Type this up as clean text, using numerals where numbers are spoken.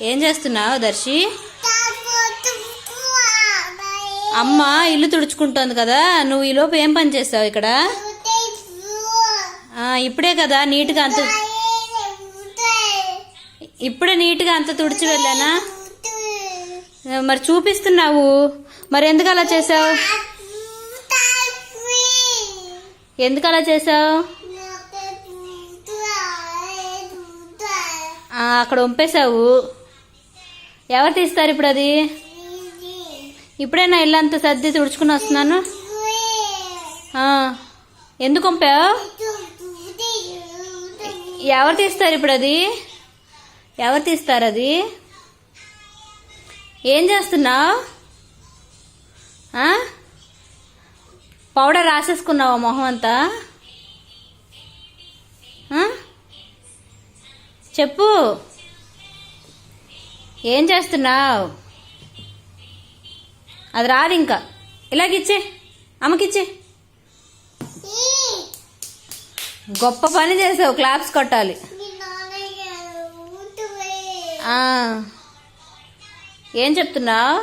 ఏం చేస్తున్నావు దర్శి? అమ్మ ఇల్లు తుడుచుకుంటోంది కదా, నువ్వు ఈలోపు ఏం పని చేస్తావు ఇక్కడ? ఇప్పుడే కదా నీట్గా అంత తుడిచి వెళ్ళానా? మరి చూపిస్తున్నావు, మరి ఎందుకు అలా చేసావు? అక్కడ వంపేశావు. ఎవరు తీస్తారు ఇప్పుడు అది? ఇప్పుడే నా ఇల్లు అంతా సర్ది తుడుచుకుని వస్తున్నాను. ఎందుకు వంపావు? ఎవరు తీస్తారు ఇప్పుడు అది? ఎవరు తీస్తారు అది? ఏం చేస్తున్నావు? పౌడర్ రాసేసుకున్నావా మొహం అంతా? చెప్పు, ఏం చేస్తున్నావు? అది రాదు ఇంకా. ఇలాగిచ్చే, అమ్మకిచ్చే. గొప్ప పని చేసావు, క్లాప్స్ కొట్టాలి. ఏం చెప్తున్నావు?